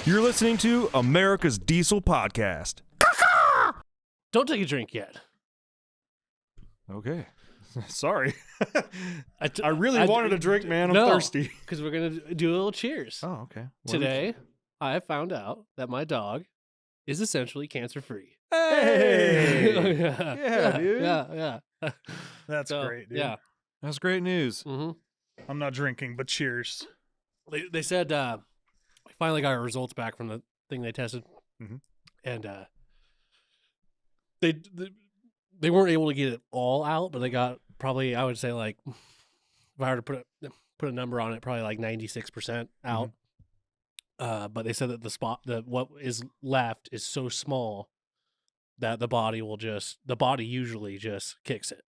You're listening to America's Diesel Podcast. Don't take a drink yet. Okay. Sorry. I really wanted a drink, man. I'm thirsty. Because we're going to do a little cheers. Oh, okay. Today, I found out that my dog is essentially cancer-free. Hey! Yeah, dude. Yeah. That's great, dude. Yeah. That's great news. Mm-hmm. I'm not drinking, but cheers. They said we finally got our results back from the thing they tested, and they weren't able to get it all out, but they got probably, I would say, like, if I were to put a number on it, probably like 96% out. But they said that what is left is so small that the body usually just kicks it.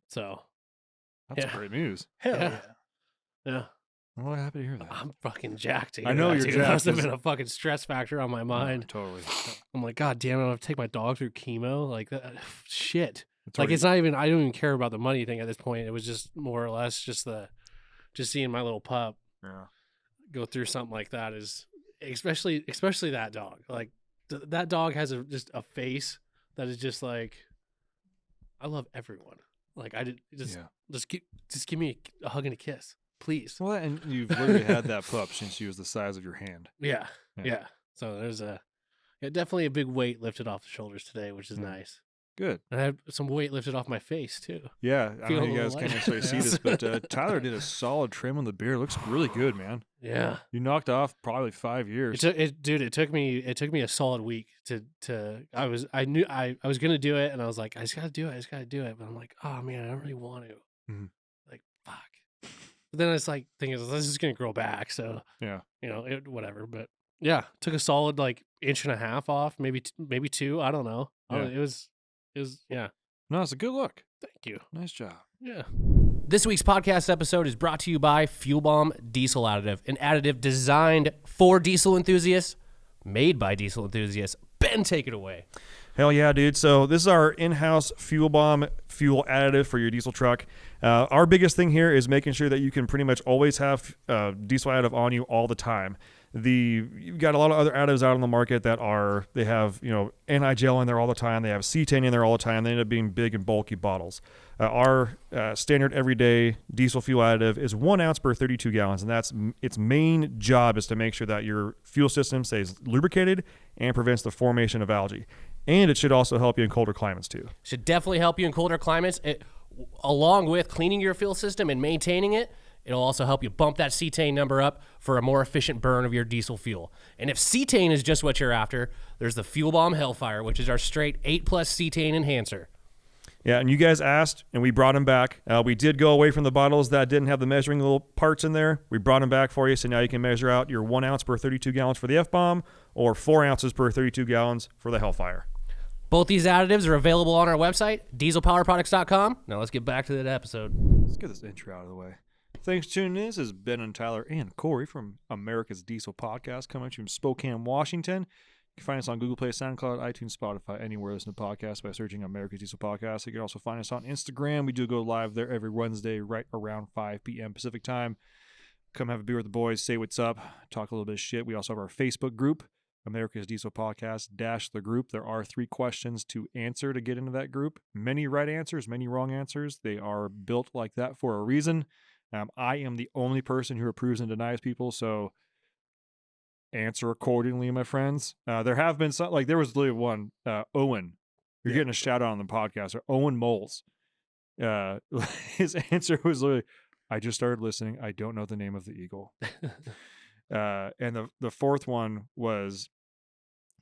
So That's great news. Hell yeah. Yeah. I'm really happy to hear that. I'm fucking jacked. I know you're jacked. jacked. That must have been a fucking stress factor on my mind. Totally. I'm like, God damn it, I have to take my dog through chemo. Like, that, shit. Already- It's not even, I don't even care about the money thing at this point. It was just more or less just seeing my little pup go through something like that is, especially that dog. Like, that dog has just a face that is just like, I love everyone. Like, just give me a hug and a kiss, please. Well, and you've literally had that pup since she was the size of your hand. Yeah. So there's definitely a big weight lifted off the shoulders today, which is nice. Good. And I had some weight lifted off my face too. Yeah, I know Feel you a guys little can't lighter. necessarily see this, but Tyler did a solid trim on the beard. Looks really good, man. Yeah. You knocked off probably 5 years. It took me a solid week I knew I was gonna do it, and I was like, I just gotta do it. But I'm like, oh man, I don't really want to. Like, fuck. But then it's like, thing is, this is gonna grow back, so Yeah. Whatever. But yeah, took a solid like inch and a half off, maybe 2. I don't know. Yeah. It was yeah. No, it's a good look. Thank you. Nice job. Yeah. This week's podcast episode is brought to you by Fuel Bomb Diesel Additive, an additive designed for diesel enthusiasts, made by diesel enthusiasts. Ben, take it away. Hell yeah, dude. So this is our in-house Fuel Bomb fuel additive for your diesel truck. Our biggest thing here is making sure that you can pretty much always have diesel additive on you all the time. You've got a lot of other additives out on the market that they have, anti-gel in there all the time. They have cetane in there all the time. They end up being big and bulky bottles. Our standard everyday diesel fuel additive is 1 ounce per 32 gallons, and that's its main job is to make sure that your fuel system stays lubricated and prevents the formation of algae. And it should also help you in colder climates too. Should definitely help you in colder climates. Along with cleaning your fuel system and maintaining it, it'll also help you bump that cetane number up for a more efficient burn of your diesel fuel. And if cetane is just what you're after, there's the Fuel Bomb Hellfire, which is our straight 8+ cetane enhancer. Yeah, and you guys asked, and we brought them back. We did go away from the bottles that didn't have the measuring little parts in there. We brought them back for you, so now you can measure out your 1 ounce per 32 gallons for the F-Bomb or 4 ounces per 32 gallons for the Hellfire. Both these additives are available on our website, dieselpowerproducts.com. Now let's get back to that episode. Let's get this intro out of the way. Thanks for tuning in. This is Ben and Tyler and Corey from America's Diesel Podcast coming to you from Spokane, Washington. You can find us on Google Play, SoundCloud, iTunes, Spotify, anywhere you listen to podcasts by searching America's Diesel Podcast. You can also find us on Instagram. We do go live there every Wednesday right around 5 p.m. Pacific time. Come have a beer with the boys, say what's up, talk a little bit of shit. We also have our Facebook group, America's Diesel Podcast - the group. There are 3 questions to answer to get into that group. Many right answers, many wrong answers. They are built like that for a reason. I am the only person who approves and denies people, so answer accordingly, my friends. There have been some, like there was literally one, Owen. You're getting a shout out on the podcast. Or Owen Moles. His answer was literally, I just started listening. I don't know the name of the eagle. And the fourth one was,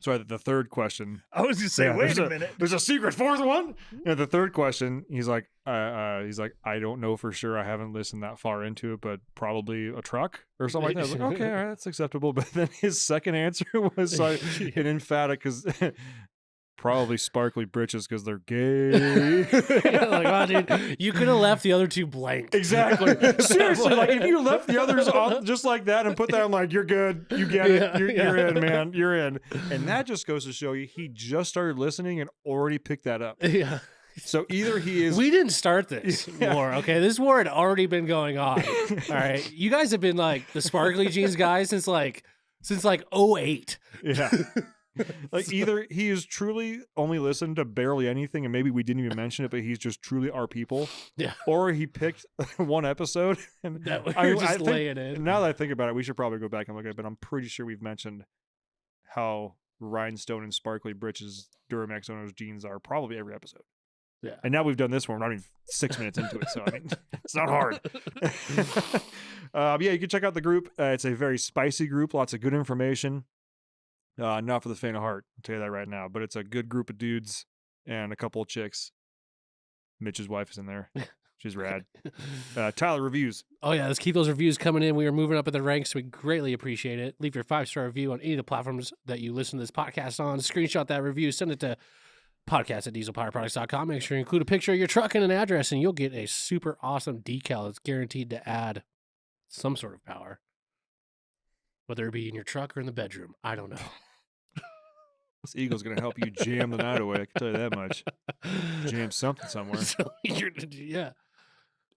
sorry, the third question. I was going to say, wait a minute. There's a secret fourth one. The third question, he's like, I don't know for sure. I haven't listened that far into it, but probably a truck or something like that. I was like, okay, all right, that's acceptable. But then his second answer was like an emphatic, because probably sparkly britches because they're gay. Like, wow, dude, you could have left the other 2 blank. Exactly. Seriously, like if you left the others off just like that and put that, I'm like, you're good. You get it. You're in, man. You're in. And that just goes to show you he just started listening and already picked that up. Yeah. So either he is... We didn't start this war, okay? This war had already been going on. All right. You guys have been like the sparkly jeans guys since like since like 08. Yeah. Like either he is truly only listened to barely anything and maybe we didn't even mention it, but he's just truly our people. Yeah. Or he picked one episode and That we're just laying in. Now that I think about it, we should probably go back and look at it, but I'm pretty sure we've mentioned how rhinestone and sparkly britches Duramax owners jeans are probably every episode. Yeah. And now we've done this one. We're not even 6 minutes into it. So, I mean, it's not hard. Yeah, you can check out the group. It's a very spicy group. Lots of good information. Not for the faint of heart. I'll tell you that right now. But it's a good group of dudes and a couple of chicks. Mitch's wife is in there. She's rad. Tyler, reviews. Oh, yeah. Let's keep those reviews coming in. We are moving up in the ranks. We greatly appreciate it. Leave your 5-star review on any of the platforms that you listen to this podcast on. Screenshot that review. Send it to podcast@dieselpowerproducts.com. Make sure you include a picture of your truck and an address, and you'll get a super awesome decal that's guaranteed to add some sort of power. Whether it be in your truck or in the bedroom. I don't know. This Eagle's going to help you jam the night away. I can tell you that much. Jam something somewhere. So yeah.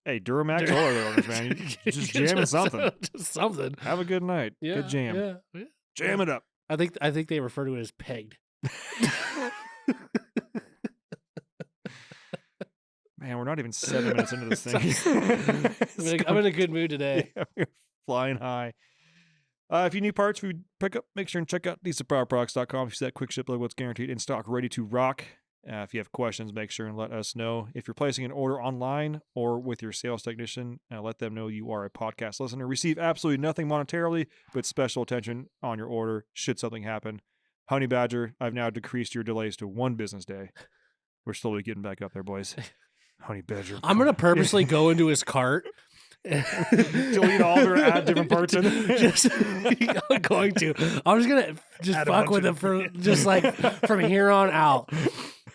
Hey, Duramax or other owners, man. You just jamming something. Just something. Have a good night. Yeah, good jam. Yeah. Jam it up. I think they refer to it as pegged. Man, we're not even 7 minutes into this thing. I'm in a good mood today. Yeah, we're flying high. If you need parts for pick up, make sure and check out dieselpowerproducts.com. If you see that quick ship logo, it's guaranteed in stock, ready to rock. If you have questions, make sure and let us know. If you're placing an order online or with your sales technician, let them know you are a podcast listener. Receive absolutely nothing monetarily, but special attention on your order should something happen. Honey Badger, I've now decreased your delays to 1 business day. We're slowly getting back up there, boys. Honey Badger. I'm going to purposely go into his cart. Delete all their add different parts in it. I'm going to. I'm just going to just fuck with him for just like from here on out.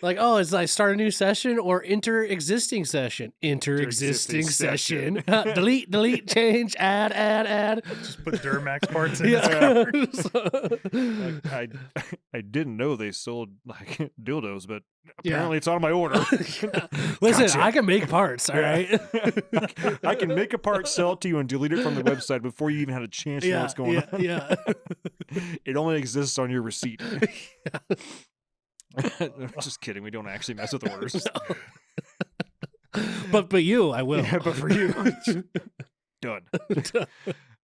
Like, oh, it's like start a new session or enter existing session. Enter existing session. delete, change, add. Just put Duramax parts in. Yeah. I didn't know they sold like dildos, but apparently it's on my order. Listen, Gotcha. I can make parts, all right? I can make a part, sell it to you, and delete it from the website before you even had a chance to know what's going on. Yeah. It only exists on your receipt. Just kidding. We don't actually mess with orders. No. But you, I will. Yeah, but for you, done.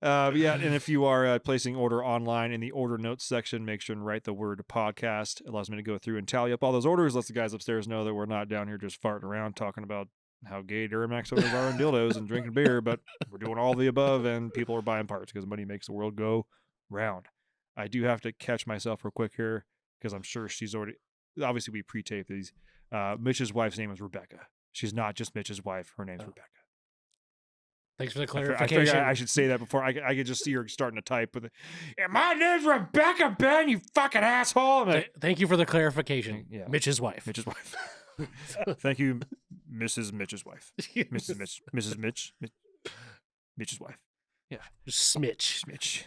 Yeah, and if you are placing order online in the order notes section, make sure and write the word podcast. It allows me to go through and tally up all those orders. Lets the guys upstairs know that we're not down here just farting around talking about how gay Duramax owners are and dildos and drinking beer, but we're doing all the above, and people are buying parts because money makes the world go round. I do have to catch myself real quick here because I'm sure she's already. Obviously, we pre-taped these. Mitch's wife's name is Rebecca. She's not just Mitch's wife. Her name's Rebecca. Thanks for the I clarification. figured I should say that before. I could just see her starting to type with it. Yeah, my name's Rebecca, Ben, you fucking asshole. Thank you for the clarification. Yeah. Mitch's wife. Mitch's wife. Thank you, Mrs. Mitch's wife. Mrs. Mitch. Mitch's wife. Yeah. Smitch.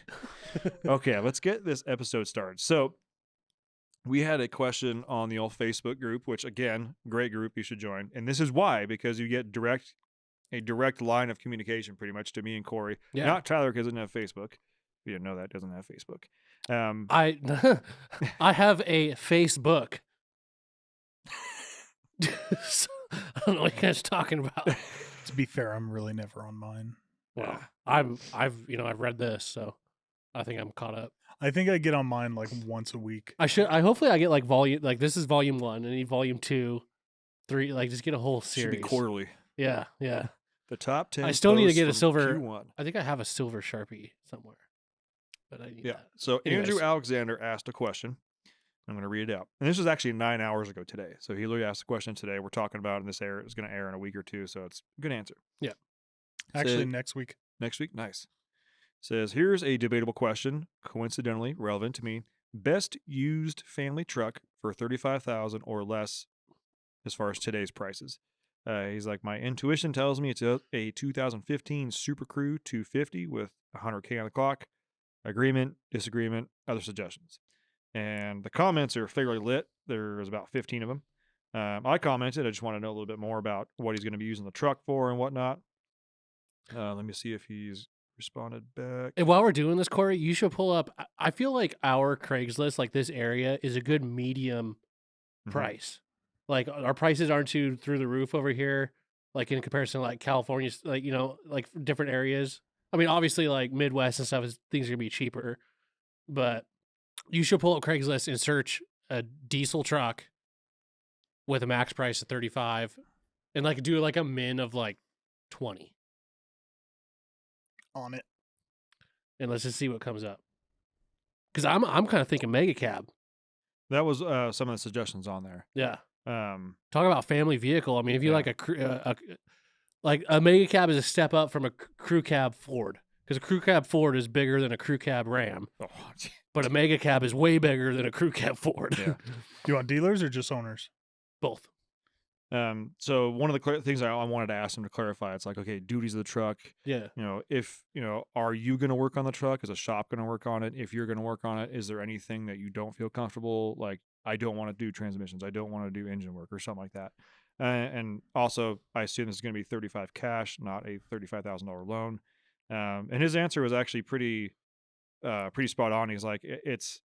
Okay, let's get this episode started. So, we had a question on the old Facebook group, which again, great group, you should join. And this is why, because you get a direct line of communication pretty much to me and Corey. Yeah. Not Tyler, because he doesn't have Facebook. If you didn't know that, doesn't have Facebook. I have a Facebook. So, I don't know what you guys are talking about. To be fair, I'm really never on mine. Well, I've read this, so I think I'm caught up. I think I get on mine like once a week. Hopefully I get like volume, like this is volume 1. I need volume 2, 3, like just get a whole series. Should be quarterly. Yeah. The top 10. I still need to get a posts silver. from Q1. I think I have a silver Sharpie somewhere, but I need that. So Anyways. Andrew Alexander asked a question. I'm going to read it out. And this was actually 9 hours ago today. So he literally asked a question today. We're talking about it in this air. It's going to air in a week or two. So it's a good answer. Yeah. Actually, next week. Next week? Nice. Says, here's a debatable question, coincidentally relevant to me. Best used family truck for $35,000 or less as far as today's prices. He's like, my intuition tells me it's a 2015 Super Crew 250 with 100K on the clock. Agreement, disagreement, other suggestions. And the comments are fairly lit. There's about 15 of them. I commented. I just want to know a little bit more about what he's going to be using the truck for and whatnot. Let me see if he's responded back. And while we're doing this, Corey, you should pull up. I feel like our Craigslist, like this area, is a good medium price. Like our prices aren't too through the roof over here, like in comparison to like California, like, you know, like different areas. I mean, obviously like Midwest and stuff things are gonna be cheaper, but you should pull up Craigslist and search a diesel truck with a max price of 35 and like do like a min of like 20 On it. and let's just see what comes up. Cause I'm kind of thinking mega cab. That was some of the suggestions on there. Yeah. Talk about family vehicle. I mean, if you like like a mega cab is a step up from a crew cab Ford, because a crew cab Ford is bigger than a crew cab Ram, but a mega cab is way bigger than a crew cab Ford. Yeah. You want dealers or just owners? Both. So one of the things I wanted to ask him to clarify, it's like, okay, duties of the truck. Yeah. You know, if, you know, are you going to work on the truck? Is a shop going to work on it? If you're going to work on it, is there anything that you don't feel comfortable? Like, I don't want to do transmissions. I don't want to do engine work or something like that. And also, I assume this is going to be 35 cash, not a $35,000 loan. And his answer was actually pretty spot on. He's like, it's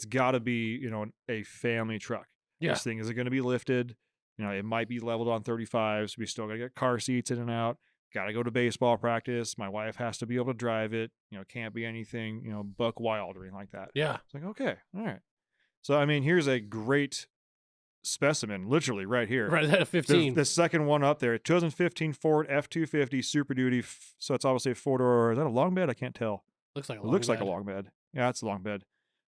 got to be, you know, a family truck. Yeah. This thing isn't going to be lifted. You know, it might be leveled on 35s. We still got to get car seats in and out. Got to go to baseball practice. My wife has to be able to drive it. You know, can't be anything, you know, buck wild or anything like that. Yeah. It's like, okay, all right. So, I mean, here's a great specimen, literally right here. Right at 15. The second one up there, 2015 Ford F-250 Super Duty. So it's obviously a four-door. Is that a long bed? I can't tell. Looks like a It long looks bed. like a long bed. Yeah, it's a long bed.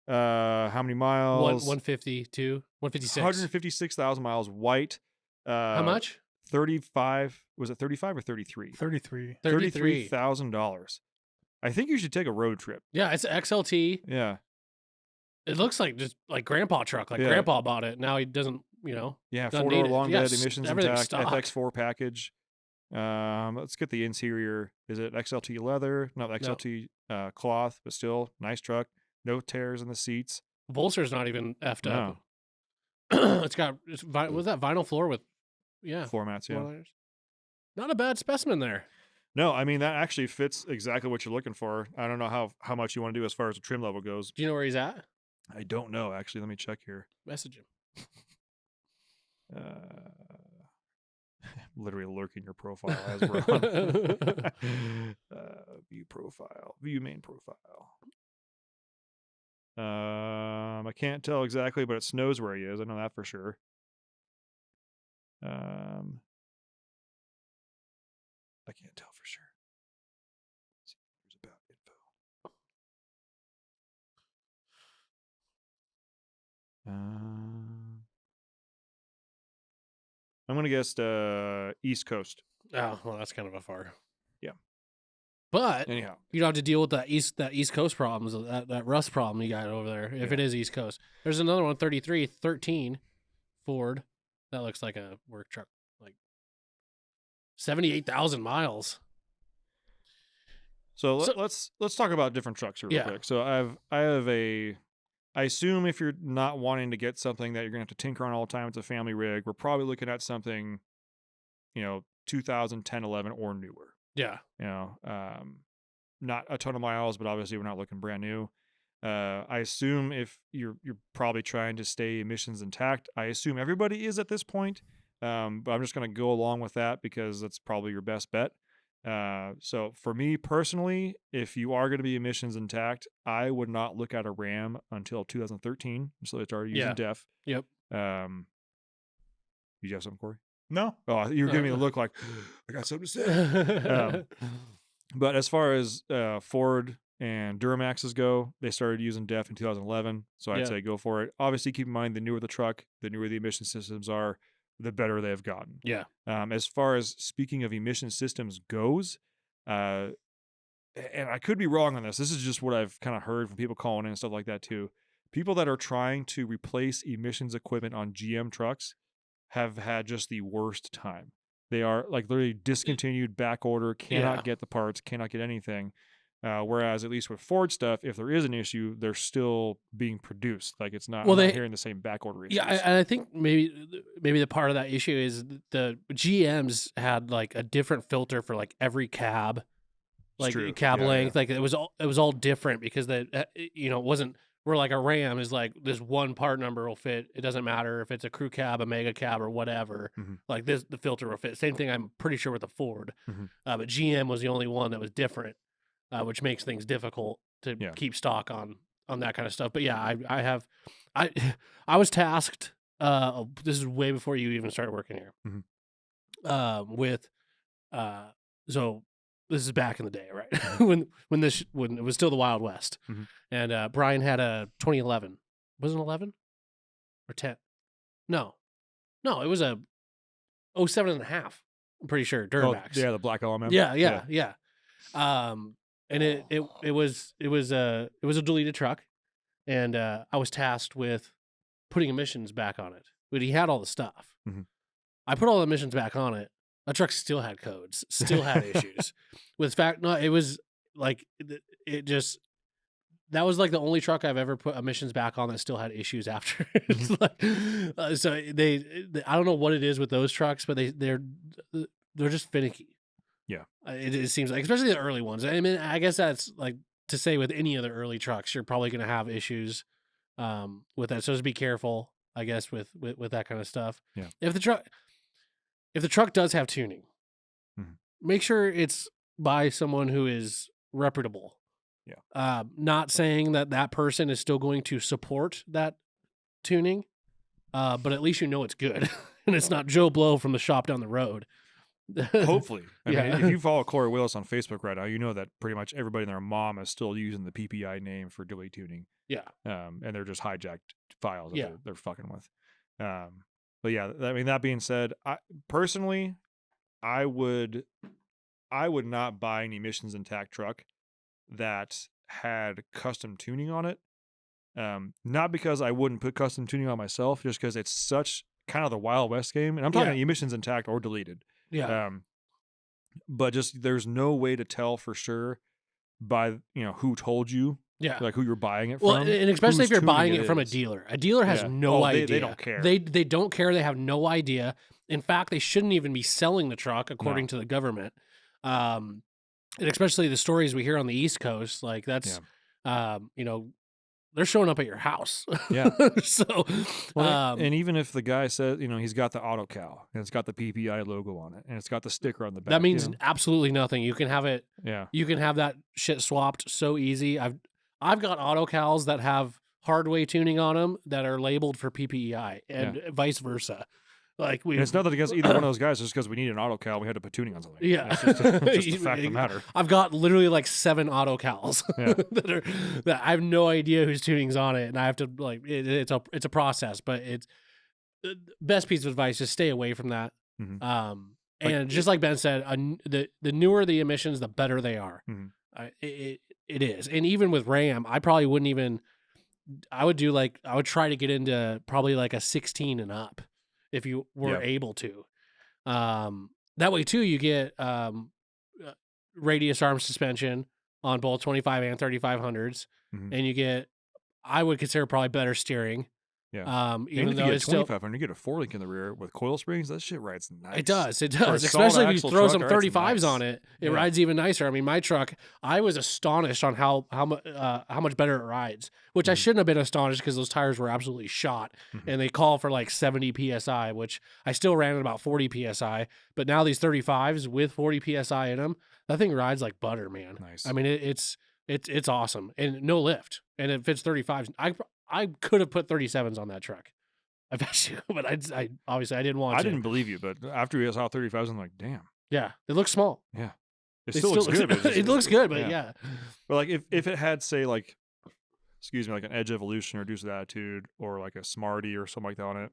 How many miles? 152, 156. 156,000 miles. White. How much? 35. Was it 35 or 33? 33. $33,000. I think you should take a road trip. Yeah, it's an XLT. Yeah. It looks like just like grandpa truck. Like Yeah. grandpa bought it. Now he doesn't, you know. Yeah, Doesn't four-door need it. long Yeah, bed, emissions everything's intact, stock. FX4 package. Let's get the interior. Is it XLT leather? No, XLT cloth, but still nice truck. No tears in the seats. Bolster's not even effed up. No. It's got was that vinyl floor with Floor mats, yeah. floor liners? Not a bad specimen there. No, I mean that actually fits exactly what you're looking for. I don't know how much you want to do as far as the trim level goes. Do you know where he's at? I don't know actually. Let me check here. Message him. Literally lurking your profile as we're on. View profile. View main profile. I can't tell exactly, but it snows where he is. I know that for sure. I can't tell for sure. Let's see, here's about info. I'm gonna guess East Coast. Oh, well, that's kind of a far. Yeah. But Anyhow, you don't have to deal with that East Coast problems, that rust problem you got over there. If Yeah. it is East Coast, there's another one, 3313 Ford. That looks like a work truck, like 78,000 miles. so, So- let's talk about different trucks real Yeah. quick. So I assume if you're not wanting to get something that you're gonna have to tinker on all the time, it's a family rig. We're probably looking at something, you know, 2010, 11 or newer. Yeah. You know, not a ton of miles, but obviously we're not looking brand new. I assume if you're probably trying to stay emissions intact. I assume everybody is at this point, but I'm just going to go along with that because that's probably your best bet. So for me personally, if you are going to be emissions intact, I would not look at a Ram until 2013. So it's already using Yeah. DEF. Yep. Did you have something, Corey? No. Oh, you were giving me a look like I got something to say. But as far as Ford and Duramaxes go, they started using DEF in 2011. So I'd Yeah. say go for it. Obviously, keep in mind the newer the truck, the newer the emission systems are, the better they've gotten. Yeah. As far as speaking of emission systems goes, and I could be wrong on this. This is just what I've kind of heard from people calling in and stuff like that too. People that are trying to replace emissions equipment on GM trucks have had just the worst time. They are like literally discontinued, back order, cannot Yeah. get the parts, cannot get anything. Whereas at least with Ford stuff, if there is an issue, they're still being produced. Like it's not, Well, I'm not they- hearing the same back order issues. Yeah, and I think maybe the part of that issue is the GMs had like a different filter for like every cab like true. cab Yeah, length. Like it was all different because it wasn't. We're like a Ram is like this one part number will fit. It doesn't matter if it's a crew cab, a mega cab, or whatever. Mhm. Like the filter will fit. Same thing. I'm pretty sure with the Ford, Mhm. but GM was the only one that was different, which makes things difficult to keep stock on that kind of stuff. But yeah, I was tasked. This is way before you even started working here. With so this is back in the day, right? when it was still the Wild West, and Brian had a 2011. Was it 11 or 10? No, it was a 07.5. I'm pretty sure Duramax. Yeah, the black element. Yeah. And it was a deleted truck, and I was tasked with putting emissions back on it. But he had all the stuff. I put all the emissions back on it. That truck still had codes, still had issues. It was like it just. That was like the only truck I've ever put emissions back on that still had issues after. It's like, so they I don't know what it is with those trucks, but they're just finicky. Yeah, it seems like, especially the early ones. I mean, I guess that's like to say with any of the early trucks, you're probably going to have issues with that. So just be careful, I guess, with that kind of stuff. Yeah. If the truck does have tuning, make sure it's by someone who is reputable. Yeah. Not saying that person is still going to support that tuning, but at least you know it's good and it's not Joe Blow from the shop down the road. Hopefully. I mean, if you follow Corey Willis on Facebook right now, you know that pretty much everybody and their mom is still using the PPI name for delay tuning. Yeah. And they're just hijacked files that they're fucking with. But yeah, I mean, that being said, I would not buy an emissions intact truck that had custom tuning on it. Not because I wouldn't put custom tuning on myself, just because it's such kind of the Wild West game. And I'm talking emissions intact or deleted. Yeah. But just there's no way to tell for sure by who told you. Yeah. Like who you're buying it from. Well, and especially if you're buying it from a dealer. A dealer has no idea. They don't care. They don't care. They have no idea. In fact, they shouldn't even be selling the truck according to the government. And especially the stories we hear on the East Coast, like that's, they're showing up at your house. Yeah. So, and even if the guy says, he's got the AutoCal and it's got the PPI logo on it and it's got the sticker on the back. That means absolutely nothing. You can have it. Yeah. You can have that shit swapped so easy. I've got AutoCals that have hardway tuning on them that are labeled for PPEI and vice versa. Like it's nothing against either one of those guys, just because we need an AutoCal, we had to put tuning on something. Yeah, it's just the fact of the matter. I've got literally like 7 AutoCals that I have no idea whose tuning's on it, and I have to it's a process. But it's the best piece of advice: just stay away from that. And just like Ben said, the newer the emissions, the better they are. It is, and even with Ram, I probably wouldn't even. I would try to get into probably like a 16 and up. If you were able to, that way too, you get radius arm suspension on both 25 and 3500s, and you get, I would consider probably better steering. Yeah. Even though you get it's 2500, you get a 4-link in the rear with coil springs. That shit rides nice. It does. Especially if you throw some 35s on it, it rides even nicer. I mean, my truck, I was astonished on how much better it rides, which I shouldn't have been astonished because those tires were absolutely shot, and they call for like 70 psi, which I still ran at about 40 psi. But now these 35s with 40 psi in them, that thing rides like butter, man. Nice. I mean, it's awesome, and no lift, and it fits 35s. I could have put 37s on that truck. I bet you, but I obviously I didn't want to. I didn't believe you, but after we saw 35s, I'm like, damn. Yeah, it looks small. Yeah, it still looks good. It looks good, but yeah. But like if it had, say, like, like an Edge Evolution or Deuce of Attitude or like a Smarty or something like that on it,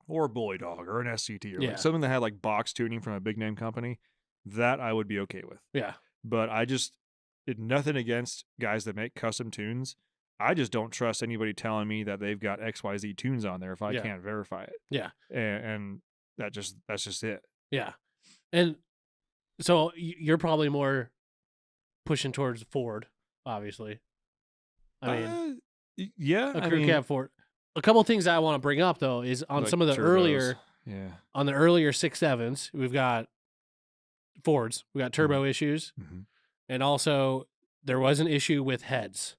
or a Bully Dog or an SCT or like something that had like box tuning from a big name company, that I would be okay with. Yeah. But I just did nothing against guys that make custom tunes. I just don't trust anybody telling me that they've got XYZ tunes on there if I can't verify it. Yeah. And that's just it. Yeah. And so you're probably more pushing towards Ford, obviously. I mean, a crew cab Ford. A couple of things I want to bring up though is on like some of the earlier 6.7s, we've got Fords, we got turbo issues. And also, there was an issue with heads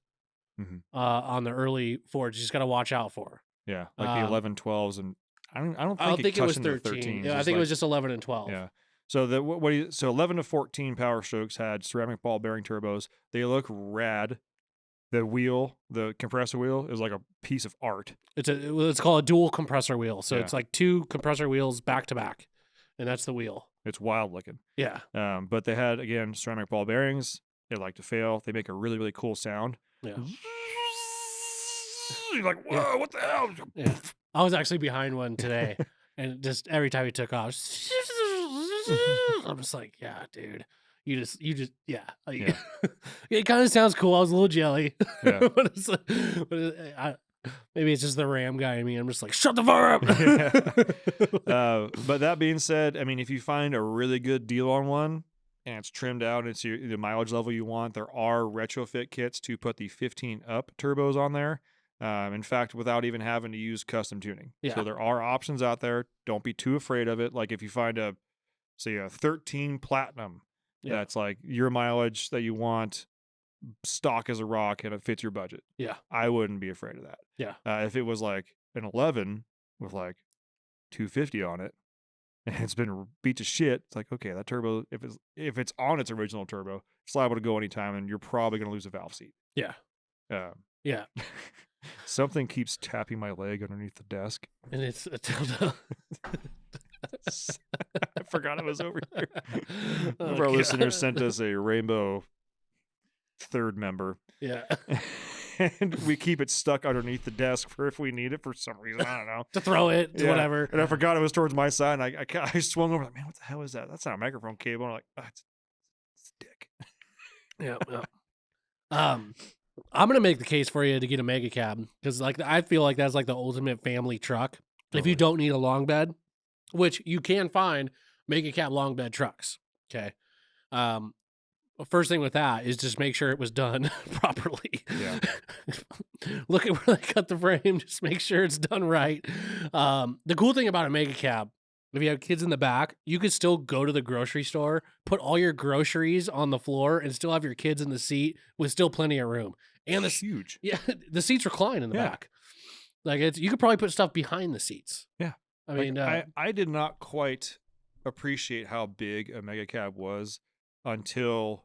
Mhm. on the early Fords. You just got to watch out for. Yeah, like the 11, 12s, and I don't I don't think it was touched into 13. 13s. Yeah, I think it was just 11 and 12. Yeah. So so 11 to 14 Power Strokes had ceramic ball bearing turbos. They look rad. The compressor wheel is like a piece of art. It's called a dual compressor wheel. So Yeah. it's like 2 compressor wheels back to back, and that's the wheel. It's wild looking. Yeah. But they had, again, ceramic ball bearings. They like to fail. They make a really, really cool sound. Yeah. You're like, whoa, what the hell? Yeah. I was actually behind one today, and just every time he took off, I'm just like, yeah, dude. You just, yeah. Like, Yeah. It kind of sounds cool. I was a little jelly. Yeah. Maybe it's just the Ram guy in me. I'm just like, shut the fuck up. But that being said, I mean, if you find a really good deal on one and it's trimmed out, and it's the mileage level you want, there are retrofit kits to put the 15 up turbos on there. In fact, without even having to use custom tuning. Yeah. So there are options out there. Don't be too afraid of it. Like if you find a 13 Platinum, Yeah. that's like your mileage that you want, stock as a rock, and it fits your budget. Yeah. I wouldn't be afraid of that. Yeah. If it was like an 11 with like 250 on it, and it's been beat to shit, it's like, okay, that turbo, if it's on its original turbo, it's liable to go anytime, and you're probably going to lose a valve seat. Yeah. Yeah. Something keeps tapping my leg underneath the desk. And it's a dildo. I forgot it was over here. One of Oh, our God. listeners sent us a rainbow third member. Yeah. And we keep it stuck underneath the desk for if we need it for some reason. I don't know. To throw it, Yeah. whatever. And I forgot it was towards my side. And I swung over, like, man, what the hell is that? That's not a microphone cable. And I'm like, oh, it's a dick. Yeah. I'm gonna make the case for you to get a mega cab because, like, I feel like that's like the ultimate family truck. If Totally. you don't need a long bed, which you can find mega cab long bed trucks. Okay. First thing with that is just make sure it was done properly. Yeah. Look at where they cut the frame. Just make sure it's done right. The cool thing about a mega cab, if you have kids in the back, you could still go to the grocery store, put all your groceries on the floor, and still have your kids in the seat with still plenty of room. And It's huge. yeah, the seats recline in the Yeah. back. Like you could probably put stuff behind the seats. Yeah. I mean, I did not quite appreciate how big a mega cab was until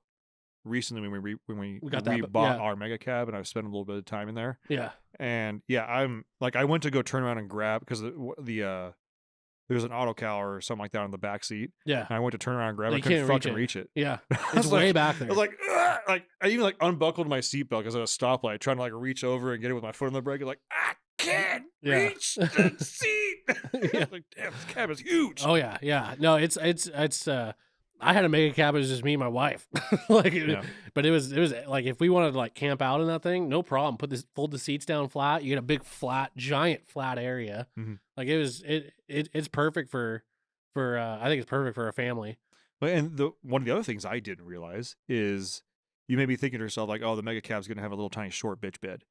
recently when we got that, bought yeah. our mega cab, and I spent a little bit of time in there. yeah, And yeah, I'm like, I went to go turn around and grab, because there's an autocal or something like that on the back seat. yeah, And I went to turn around and grab You it. I couldn't can't fucking reach it. yeah. I It's was way like- back there. I was like, "Ugh!" Like I even like unbuckled my seatbelt because I was at a stoplight, trying to like reach over and get it with my foot on the brake. Like, I can't Yeah. reach the seat. Yeah. Like, damn, this cab is huge. Oh yeah, yeah. No, it's. I had a mega cab. It was just me and my wife. Like, Yeah. but it was like if we wanted to like camp out in that thing, no problem. Fold the seats down flat. You get a big flat, giant flat area. Mhm. Like it's perfect for I think it's perfect for a family. And one of the other things I didn't realize is you may be thinking to yourself like, oh, the mega cab's gonna have a little tiny short bitch bed.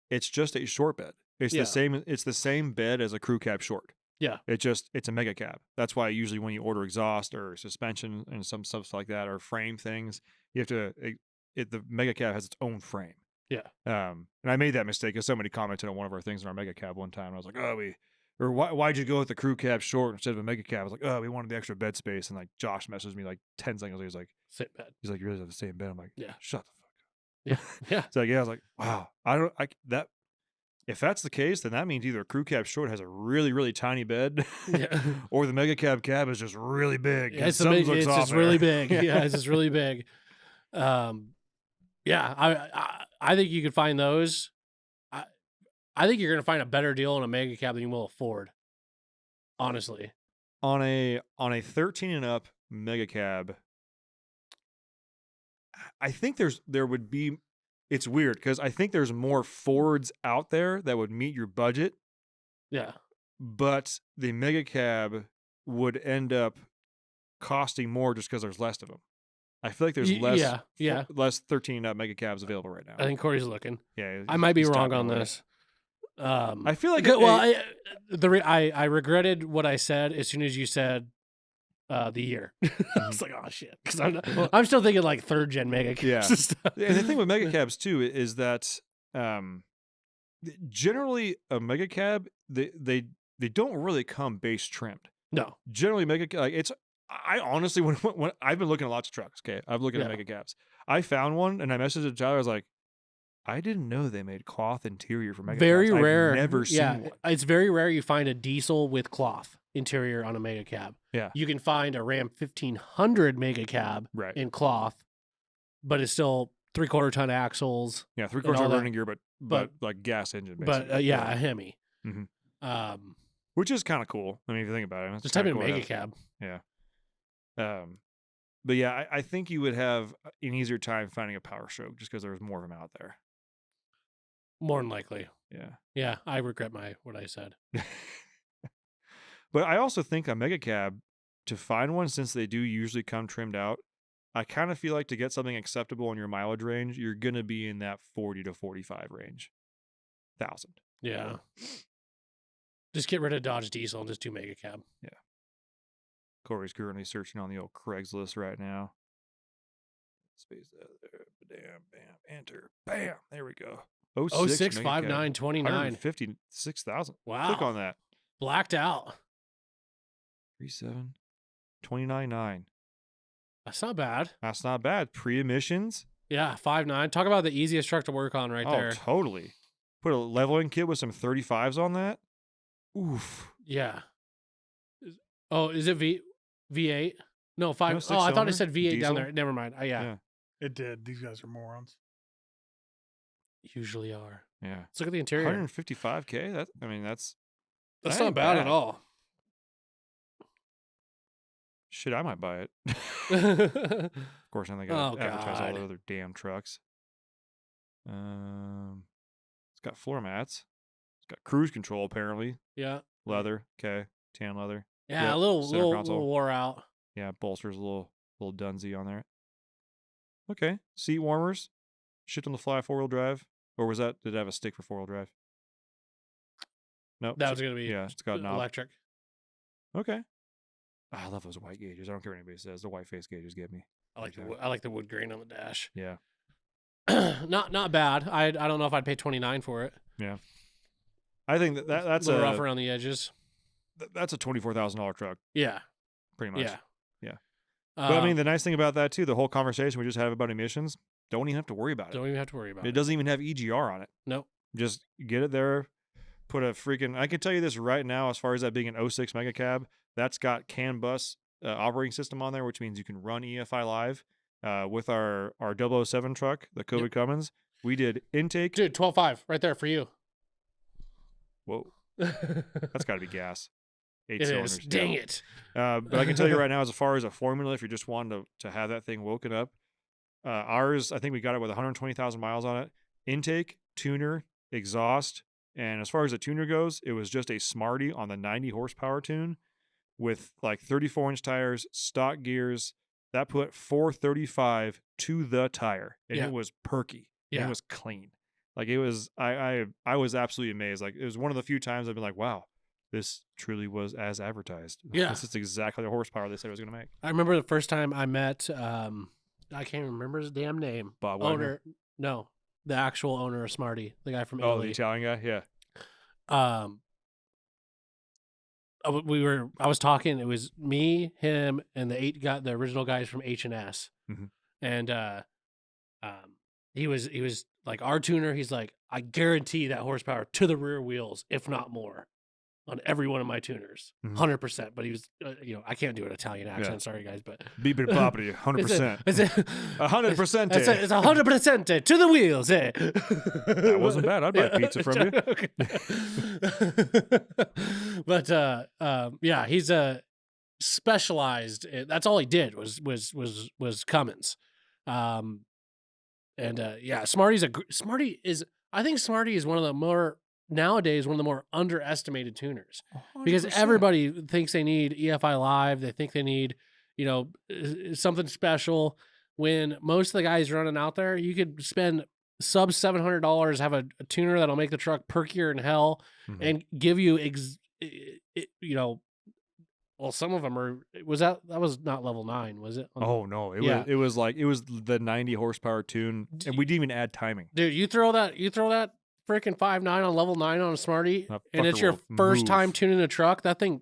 It's just a short bed. It's Yeah. the same. It's the same bed as a crew cab short. Yeah. It's a mega cab. That's why usually when you order exhaust or suspension and some stuff like that, or frame things, you have to. The mega cab has its own frame. Yeah. And I made that mistake because somebody commented on one of our things in our mega cab one time. And I was like, oh, why'd you go with the crew cab short instead of a mega cab? I was like, oh, we wanted the extra bed space. And like Josh messaged me like 10 seconds later. Sit bed. He's like, you really have the same bed? I'm like, Yeah. shut the fuck up. Yeah. So yeah, I was like, wow, if that's the case, then that means either a crew cab short has a really, really tiny bed, Yeah. or the mega cab is just really big. Yeah, and it's something looks it's off just really there. big. Yeah, it's just really big. Yeah, I think you could find those. I think you're gonna find a better deal on a mega cab than you will a Ford. Honestly, On a 13 and up mega cab, I think there would be. It's weird because I think there's more Fords out there that would meet your budget, yeah, but the mega cab would end up costing more just because there's less of them. I feel like there's less, yeah. less 13 and up mega cabs available right now. I think Corey's looking. Yeah, I might be he's wrong tapping on away. this. I feel like well, I regretted what I said as soon as you said the year. I was like, oh shit, because I'm still thinking like 3rd gen mega cabs. Yeah. And stuff. And the thing with mega cabs too is that generally a mega cab they don't really come base trimmed. No, Generally mega like it's. I honestly when I've been looking at lots of trucks. Okay, I've looking at Yeah. mega cabs. I found one and I messaged Tyler. I was like, I didn't know they made cloth interior for mega very cabs. rare. I've never seen yeah, one. it's very rare you find a diesel with cloth interior on a mega cab. Yeah. You can find a Ram 1500 mega cab Right. in cloth, but it's still 3/4 ton axles. Yeah, 3/4 all ton that. running gear, but like gas engine. Basically. But yeah, a Hemi. Mhm. Which is kind of cool. I mean, if you think about it, it's Just type kinda in cool to mega have- cab. But yeah, I think you would have an easier time finding a Power Stroke just because there's more of them out there. More than likely. Yeah. Yeah, I regret what I said. But I also think a mega cab, to find one, since they do usually come trimmed out, I kind of feel like to get something acceptable in your mileage range, you're going to be in that 40 to 45 range. 1,000. Yeah. Just get rid of Dodge Diesel and just do mega cab. Corey's currently searching on the old Craigslist right now. Space that there. Bam, bam, enter. Bam. There we go. 06 mega cab. 5929. 156,000. Wow. Click on that. Blacked out. 37. 29.9. That's not bad. That's not bad. Pre-emissions. Yeah, 5.9. Talk about the easiest truck to work on right there. Totally. Put a leveling kit with some 35s on that. Oof. Yeah. Oh, is it V8? No, 5. No, I six-cylinder? thought it said V8 Diesel? down there. Never mind. Yeah. Yeah. It did. These guys are morons. Usually are. Yeah. Let's look at the interior. 155K. That's That's that not ain't bad at bad. all. shit. I might buy it. Of course, then they got Oh, to advertise all God. the other damn trucks. It's got floor mats. It's got cruise control apparently. Yeah. Leather. Okay. Tan leather. Yeah, Yep, a little center little, console. little wore out. Yeah, bolsters a little dunsy on there. Okay, seat warmers, shift on the fly 4-wheel drive, or was that? Did it have a stick for 4-wheel drive? No, That was gonna be yeah, it's got a knob. electric. Okay, I love those white gauges. I don't care what anybody says. The white face gauges get me. I like the wood grain on the dash. Yeah, not bad. I don't know if I'd pay $29 for it. I think that's a little a rough around the edges. that's a $24,000 truck, Yeah. pretty much. Yeah. Yeah. But I mean, the nice thing about that too, the whole conversation we just had about emissions, don't even have to worry about it. don't even have to worry about It doesn't even have EGR on it. Nope. Just get it there, put a freaking. I can tell you this right now, as far as that being an 06 mega cab, that's got CAN bus operating system on there, which means you can run EFI live. With our 007 truck, the COVID Cummins, we did intake. Dude, 12.5 right there for you. Whoa, that's got to be gas. 8 It cylinders. is. Dang it. But I can tell you right now, as far as a formula, if you're just wanting to have that thing woken up, ours, I think we got it with 120,000 miles on it. Intake, tuner, exhaust, and as far as the tuner goes, it was just a Smarty on the 90 horsepower tune with like 34-inch tires, stock gears. That put 435 to the tire, and Yeah. it was perky. And Yeah. it was clean. Like it was, I was absolutely amazed. Like it was one of the few times I've been like, wow, this truly was as advertised. Yeah. This is exactly the horsepower they said it was going to make. I remember the first time I met, I can't remember his damn name. Bob Wagner. Owner. No, the actual owner of Smarty, the guy from Oh, the Italy. Italian guy? Yeah. I was talking, it was me, him, and the original guys from H&S. Mhm. And he was like our tuner. He's like, I guarantee that horsepower to the rear wheels, if not more, on every one of my tuners, Mhm. 100%. But he was, I can't do an Italian accent. Yeah. Sorry guys, but Beep it property, 100%. 100%. 100%. It's 100% to the wheels. Eh? That wasn't bad. I'd buy pizza from you. But yeah, he's a specialized. That's all he did was Cummins. Yeah, Smarty is. I think Smarty is one of the more underestimated tuners because 100%. everybody thinks they need EFI Live. They think they need, something special. When most of the guys running out there, you could spend sub $700, have a tuner that'll make the truck perkier in hell, Mhm. and give you Well, some of them are. That was not level 9, was it? Oh no, it Yeah. was the 90 horsepower tune, and we didn't even add timing. Dude, you throw that freaking 5.9 on level 9 on a Smartie, That and it's fucker your will first move. time tuning a truck. That thing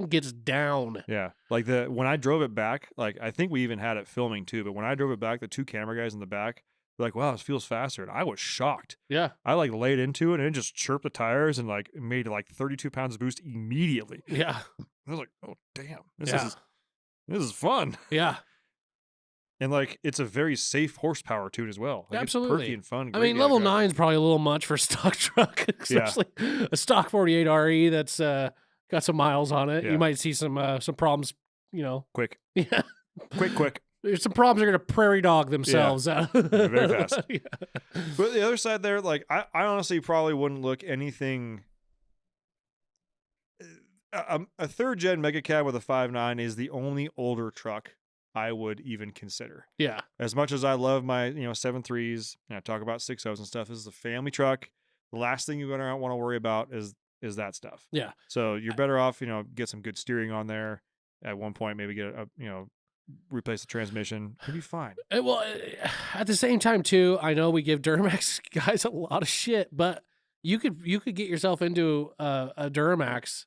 gets down. Yeah, like when I drove it back, like I think we even had it filming too. But when I drove it back, the 2 camera guys in the back were like, "Wow, this feels faster," and I was shocked. Yeah, I like laid into it and it just chirped the tires and like made like 32 pounds of boost immediately. yeah, I was like, "Oh damn, yeah, this is fun." yeah. And like it's a very safe horsepower tune as well. Like, Absolutely. it's perky and fun. I great mean, to level drive. 9 is probably a little much for a stock truck, especially a stock 48 RE that's got some miles on it. Yeah. You might see some problems. Quick, Yeah, quick. There's some problems are going to prairie dog themselves. Very fast. Yeah. But the other side there, like I honestly probably wouldn't look anything. A 3rd gen mega cab with a 5.9 is the only older truck I would even consider. Yeah. As much as I love my 7.3s, and I talk about 6.0s and stuff, this is a family truck. The last thing you're gonna want to worry about is that stuff. Yeah. So you're better off, get some good steering on there. At one point, maybe get replace the transmission. You'll be fine. Well, at the same time too, I know we give Duramax guys a lot of shit, but you could get yourself into a Duramax.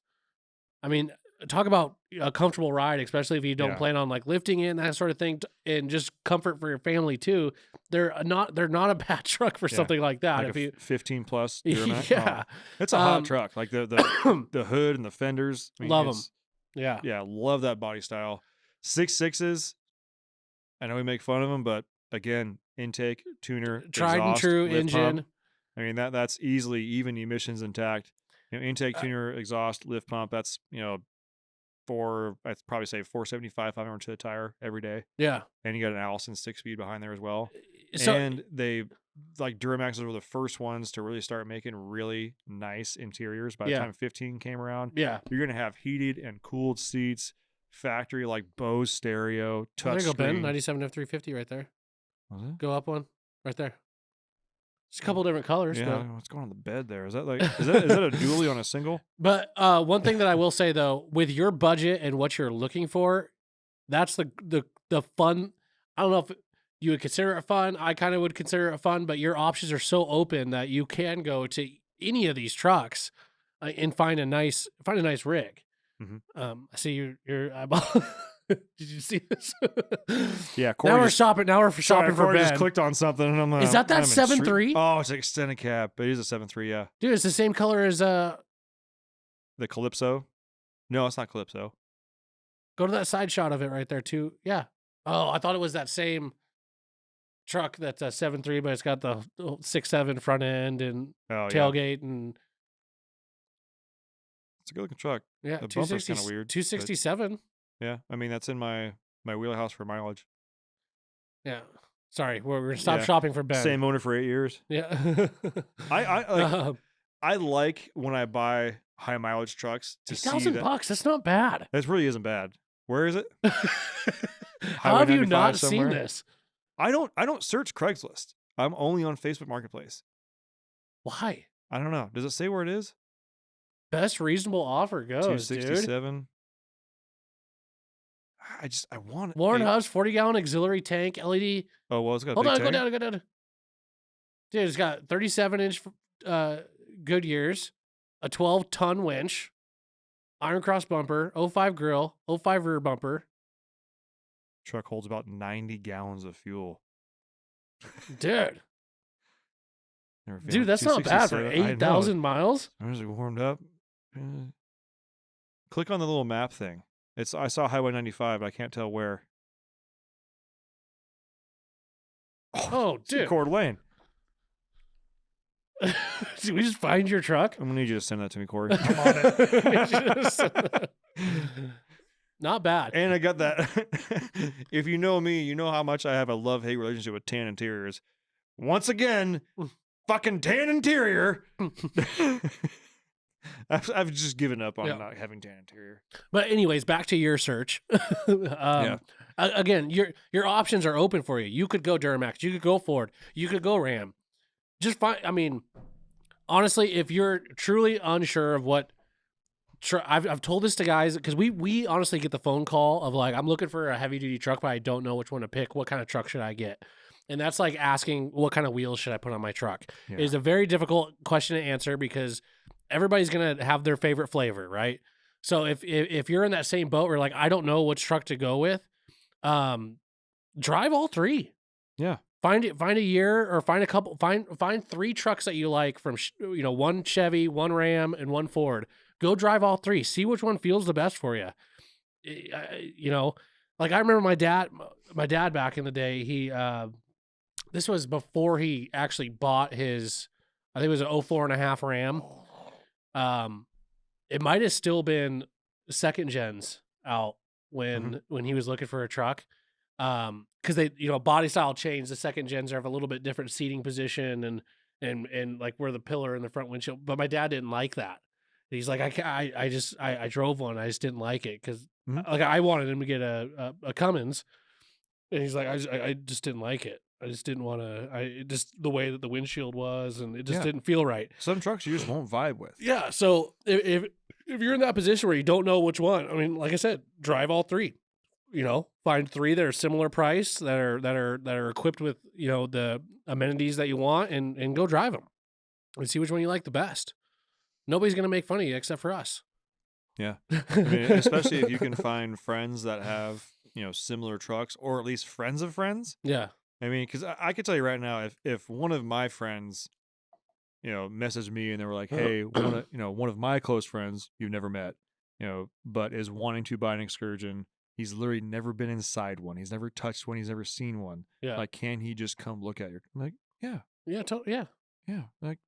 I mean, talk about a comfortable ride, especially if you don't Yeah. plan on like lifting it and that sort of thing, and just comfort for your family too. They're not a bad truck for Yeah. something like that. Like if a you 15 plus Duramax. yeah, Oh, it's a hot Um, truck. Like the the hood and the fenders. I mean, Love 'em. it's- yeah, Yeah, love that body style. 6.6s. I know we make fun of them, but again, intake, tuner, tried and exhaust, true lift engine. pump. I mean that's easily even emissions intact. Intake, tuner, exhaust, lift pump. That's I'd probably say 475, 500 to the tire every day. Yeah. And you got an Allison 6-speed behind there as well. So And they like Duramaxes were the first ones to really start making really nice interiors. By the Yeah. time 15 came around, yeah. you're gonna have heated and cooled seats, factory like Bose stereo, Oh, there touch you go, Ben. screen. 97 F350 right there. Was it? Go up one right there. It's a couple different colors. Yeah, what's going on the bed there? Is that is that a dually on a single? But one thing that I will say though, with your budget and what you're looking for, that's the fun. I don't know if you would consider it fun. I kind of would consider it fun, but your options are so open that you can go to any of these trucks and find a nice rig. Mhm. I see your eyeball. Did you see this? Yeah, Corey Now we're just- shopping. Now we're shopping for Corey Ben. just clicked on something, and I'm like, Is that I'm in 7.3? Oh, it's an extended cab, but it is a 7.3. Yeah, Dude, it's the same color as the Calypso. No, it's not Calypso. Go to that side shot of it right there too. Yeah. Oh, I thought it was that same truck that's a 7.3, but it's got the 6.7 front end and Oh, yeah. tailgate and It's a good looking truck. yeah, The bumper's 260 kinda weird, but- 267. Yeah, I mean that's in my wheelhouse for mileage. Yeah. Sorry, we're gonna stop Yeah. shopping for Ben. Same owner for 8 years. Yeah. I like when I buy high mileage trucks to see that. $8,000. That's not bad. This really isn't bad. Where is it? How have you 95 not seen somewhere? this? I don't search Craigslist. I'm only on Facebook Marketplace. Why? I don't know. Does it say where it is? Best reasonable offer goes, dude. 267. I want it. Warren Hey, Hubs, 40-gallon auxiliary tank, LED. Oh well, it's got a Hold big on, tank. go down. Dude, it's got 37-inch Goodyears, a 12-ton winch, iron cross bumper, 05 grill, 05 rear bumper. Truck holds about 90 gallons of fuel. Dude, Never dude, failed. that's not bad for 267. I know. 8,000 miles. I was like warmed up. Click on the little map thing. I saw Highway 95, but I can't tell where. Oh, dude. Cord Lane. Did we just find your truck? I'm gonna need you to send that to me, Corey. I'm on it. Not bad. And I got that. If you know me, you know how much I have a love-hate relationship with tan interiors. Once again, fucking tan interior. I've just given up on Yeah. not having tan interior. But anyways, back to your search. Again, your options are open for you. You could go Duramax. You could go Ford. You could go Ram. Just find. I mean, honestly, if you're truly unsure of what I've told this to guys because we honestly get the phone call of like, I'm looking for a heavy duty truck, but I don't know which one to pick. What kind of truck should I get? And that's like asking what kind of wheels should I put on my truck. Yeah. It's a very difficult question to answer because everybody's gonna have their favorite flavor, right? So if you're in that same boat where like I don't know which truck to go with, drive all three. Yeah. Find a year or find 3 trucks that you like from one Chevy, one Ram, and one Ford. Go drive all 3. See which one feels the best for you. Like I remember my dad back in the day. He this was before he actually bought his. I think it was an 04.5 Ram. It might have still been second gens out when he was looking for a truck. Because they, body style change. The second gens have a little bit different seating position and like where the pillar in the front windshield. But my dad didn't like that. He's like, I drove one. I just didn't like it because like I wanted him to get a Cummins, and he's like, I just didn't like it. I just didn't want to. Just the way that the windshield was, and it just didn't feel right. Some trucks you just won't vibe with. Yeah. So if you're in that position where you don't know which one, I mean, like I said, drive all 3. Find 3 that are similar price, that are equipped with the amenities that you want, and go drive them and see which one you like the best. Nobody's gonna make fun of you except for us. Yeah, I mean, especially if you can find friends that have similar trucks, or at least friends of friends. Yeah, I mean, because I could tell you right now, if one of my friends, messaged me and they were like, "Hey, one of my close friends you've never met, but is wanting to buy an Excursion. He's literally never been inside one. He's never touched one. He's never seen one. Yeah. Like, can he just come look at it?" I'm like, yeah, like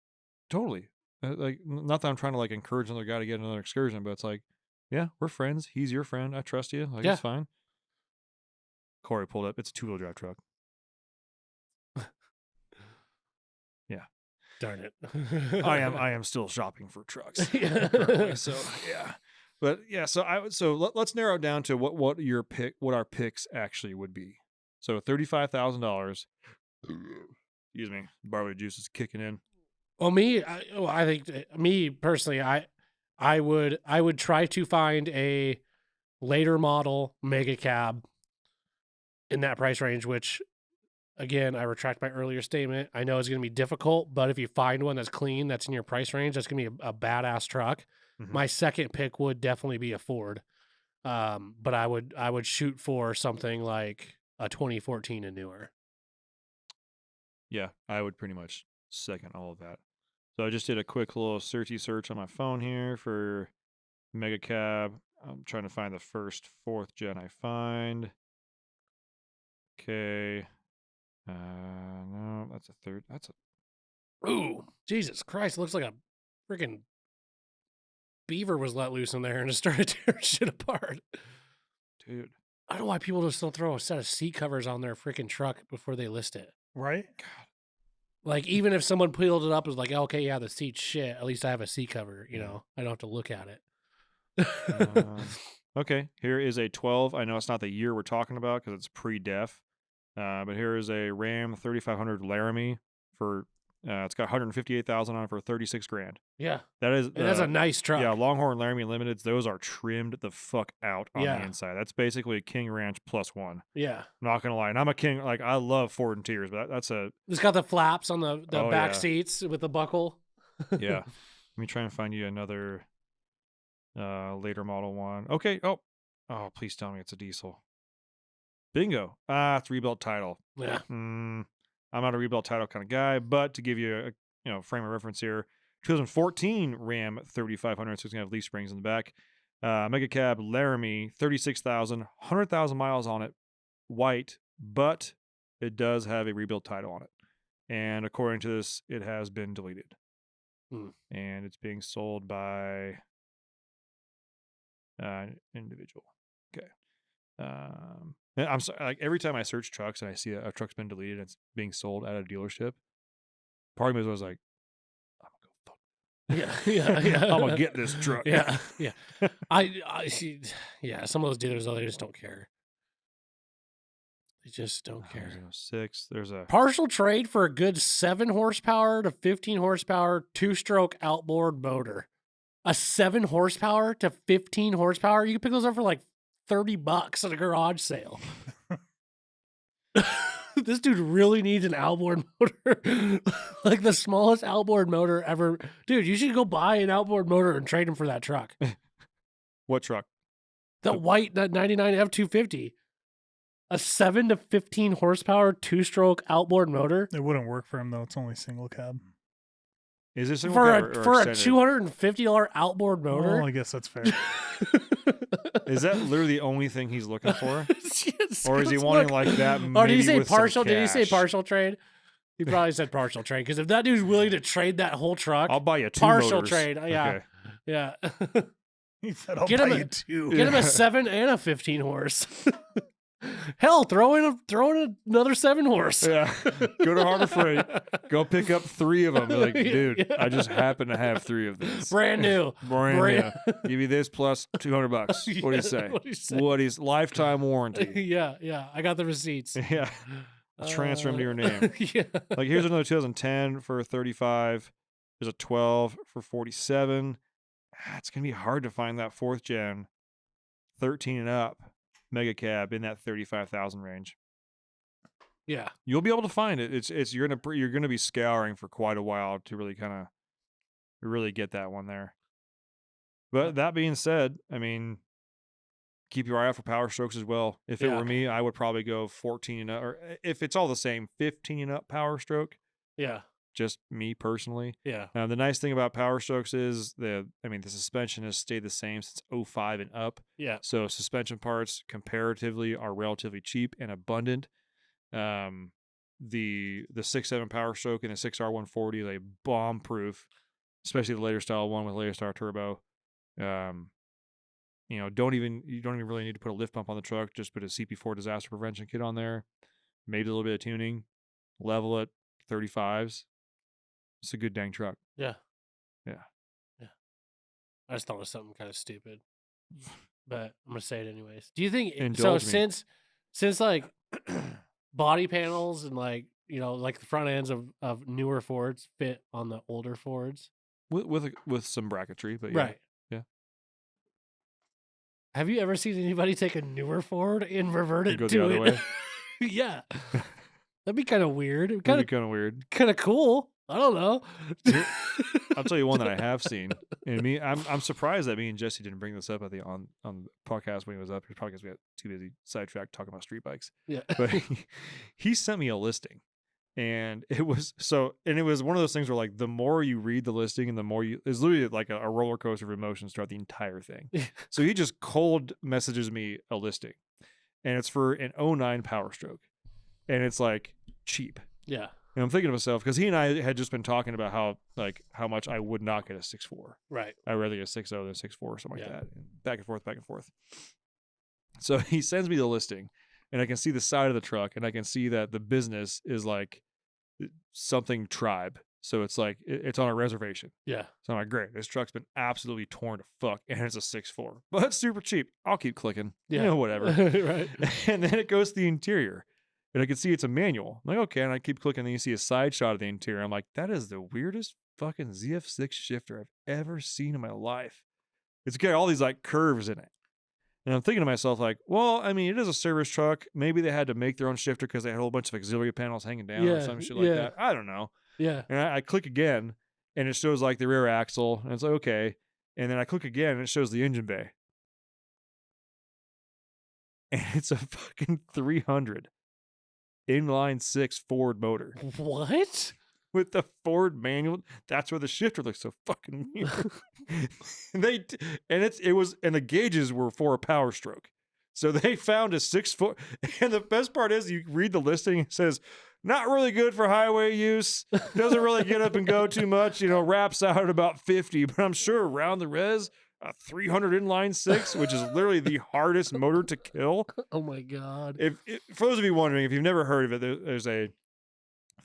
totally. Like, not that I'm trying to like encourage another guy to get another Excursion, but it's like, yeah, we're friends. He's your friend. I trust you. Like, it's fine. Corey pulled up. It's a 2-wheel drive truck. Yeah. Darn it. I am still shopping for trucks. So yeah. But yeah, let's narrow it down to what our picks actually would be. So $35,000. Excuse me, barley juice is kicking in. Well, I think me personally, I would try to find a later model mega cab in that price range, which again, I retract my earlier statement. I know it's going to be difficult, but if you find one that's clean, that's in your price range, that's going to be a badass truck. Mm-hmm. My second pick would definitely be a Ford. But I would shoot for something like a 2014 and newer. Yeah, I would pretty much second all of that. So I just did a quick little search on my phone here for mega cab. I'm trying to find the first 4th gen I find. Okay. No, that's a 3rd. That's a. Ooh, Jesus Christ! It looks like a freaking beaver was let loose in there and just started tearing shit apart. Dude, I don't know why people just don't throw a set of seat covers on their freaking truck before they list it. Right? God. Like, even if someone peeled it up, and was like, okay, yeah, the seat's shit. At least I have a seat cover. I don't have to look at it. Okay, here is a 12. I know it's not the year we're talking about because it's pre-def. But here is a Ram 3500 Laramie for it's got 158,000 on it for 36 grand. Yeah, that's a nice truck. Yeah, Longhorn Laramie Limiteds. Those are trimmed the fuck out on the inside. That's basically a King Ranch +1. Yeah, I'm not gonna lie, and I'm a King. Like, I love Ford Interiors, but that's a. It's got the flaps on the back seats with the buckle. Yeah, let me try and find you another later model one. Okay. Oh, please tell me it's a diesel. Bingo. It's rebuilt title. Yeah. I'm not a rebuilt title kind of guy, but to give you a frame of reference here, 2014 Ram 3500, so it's gonna have leaf springs in the back. Mega cab Laramie, 36,000, 100,000 miles on it, white, but it does have a rebuilt title on it. And according to this, it has been deleted. And it's being sold by individual. Okay. I'm sorry, like every time I search trucks and I see a truck's been deleted and it's being sold at a dealership, part of me was like, I'm gonna go fuck. Yeah. I'm gonna get this truck. Yeah. I see. Yeah, some of those dealers, though, they just don't care. They just don't care. 6. There's a partial trade for a good 7 horsepower to 15 horsepower 2-stroke outboard motor. A 7 horsepower to 15 horsepower. You can pick those up for like $30 at a garage sale. This dude really needs an outboard motor. Like the smallest outboard motor ever. Dude, you should go buy an outboard motor and trade him for that truck. What truck? That white, that 99 F250. A 7 to 15 horsepower 2-stroke outboard motor. It wouldn't work for him though. It's only single cab. Is this For a $250 outboard motor? Well, I guess that's fair. Is that literally the only thing he's looking for? Yes, Or is he wanting like that? Or did he maybe say with some partial? Did he say cash? partial trade? He probably said partial trade, because if that dude's willing to trade that whole truck, I'll buy you 2 partial motors. trade. Yeah, Okay. yeah. He said, "I'll Get buy him you 2." Get him a 7 and a 15 horse. Hell, throw in another 7 horse. Yeah. Go to Harbor Freight. Go pick up 3 of them. Be like, dude, Yeah. I just happen to have 3 of these. Brand new. Brand new. Give you this plus $200. What do you Yeah, say? what do you say? What is lifetime warranty? Yeah. I got the receipts. Yeah. Transfer them to your name. Yeah. Like here's another 2010 for 35. There's a 12 for 47. It's gonna be hard to find that 4th gen 13 and up mega cab in that 35,000 range. Yeah. You'll be able to find it. It's you're gonna be scouring for quite a while to really kind of really get that one there. But that being said, I mean, keep your eye out for Power Strokes as well. If it Yeah. were me, I would probably go 14 and up, or if it's all the same, 15 and up Power Stroke. Yeah. Just me personally. Yeah. Now, the nice thing about Power Strokes is the suspension has stayed the same since 05 and up. Yeah. So suspension parts comparatively are relatively cheap and abundant. The 6.7 Power Stroke and the 6R140 is a bomb proof, especially the later style one with later style turbo. You don't even really need to put a lift pump on the truck. Just put a CP4 disaster prevention kit on there, maybe a little bit of tuning, level it 35s. It's a good dang truck. Yeah. Yeah. I just thought it was something kind of stupid, but I'm gonna say it anyways. Do you think Indulge me. since like body panels and like like the front ends of newer Fords fit on the older Fords, With some bracketry, but yeah. right? Yeah. Have you ever seen anybody take a newer Ford and revert And it go to the other it? way? Yeah, that'd be kind of weird. That'd Kind be of kind of weird. cool. I don't know. I'll tell you one that I have seen, and I'm surprised that me and Jesse didn't bring this up on the podcast when he was up. It's probably because we got too busy sidetracked talking about street bikes. Yeah. But he sent me a listing, and it was one of those things where like the more you read the listing and the more it's literally like a roller coaster of emotions throughout the entire thing. So he just cold messages me a listing, and it's for an 09 Power Stroke, and it's like cheap. Yeah. And I'm thinking to myself, because he and I had just been talking about how much I would not get a 6.4. Right. I'd rather get a 6.0 than a 6.4 or something like Yeah. that. And back and forth. So he sends me the listing, and I can see the side of the truck, and I can see that the business is like something tribe. So it's like it's on a reservation. Yeah. So I'm like, great, this truck's been absolutely torn to fuck, and it's a 6.4, but it's super cheap. I'll keep clicking. Yeah. Whatever. Right. And then it goes to the interior. And I can see it's a manual. I'm like, okay. And I keep clicking, and then you see a side shot of the interior. I'm like, that is the weirdest fucking ZF6 shifter I've ever seen in my life. It's got all these like curves in it. And I'm thinking to myself, like, well, I mean, it is a service truck. Maybe they had to make their own shifter because they had a whole bunch of auxiliary panels hanging down or Yeah, some shit like yeah. that. I don't know. Yeah. And I click again, and it shows like the rear axle. And it's like, okay. And then I click again, and it shows the engine bay. And it's a fucking 300. Inline 6 Ford motor What? with the Ford manual. That's where the shifter looks so fucking weird. And the gauges were for a Power Stroke. So they found a 6 foot. And the best part is you read the listing, it says, not really good for highway use. Doesn't really get up and go too much. Wraps out at about 50. But I'm sure around the res, a 300 inline 6, which is literally the hardest motor to kill. Oh my God. For those of you wondering, if you've never heard of it, there's a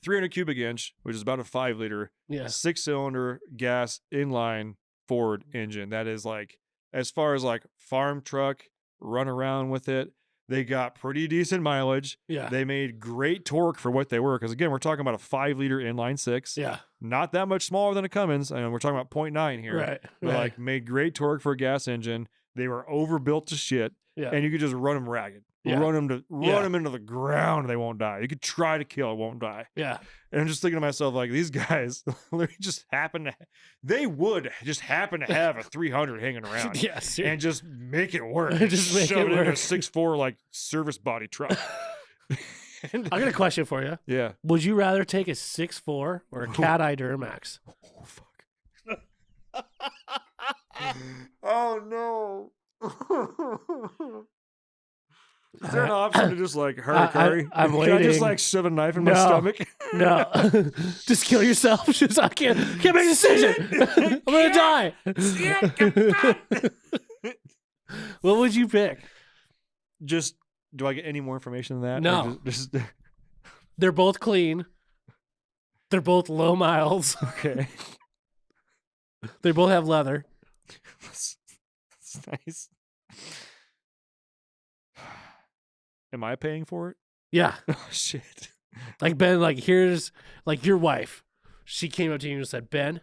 300 cubic inch, which is about a 5 liter, Yeah. 6-cylinder gas inline Ford engine. That is like, as far as like farm truck, run around with it, They got pretty decent mileage. Yeah. They made great torque for what they were. Because again, we're talking about a 5-liter inline six. Yeah. Not that much smaller than a Cummins. I mean, we're talking about 0.9 here. Right. But like made great torque for a gas engine. They were overbuilt to shit. Yeah. And you could just run them ragged. Yeah. Run them Yeah. into the ground. They won't die. You could try to kill. It won't die. Yeah. And I'm just thinking to myself, like, these guys literally just they would just happen to have a 300 hanging around. Yes. And just make it work. Just make Shove it in a work. 6'4" like service body truck. And- I got a question for you. yeah. Would you rather take a 6'4" or a Cat Eye Duramax? Oh fuck. Oh no. Is there an option to just like Harikari? I'm Can I just waiting. like shove a knife in my No. stomach? No. Just kill yourself. Just I can't make a decision. I'm gonna die. What would you pick? Just do I get any more information than that? No. Or just They're both clean. They're both low miles. okay. They both have leather. That's nice. Am I paying for it? Yeah. Oh shit. Like Ben, like here's like your wife. She came up to you and said, Ben,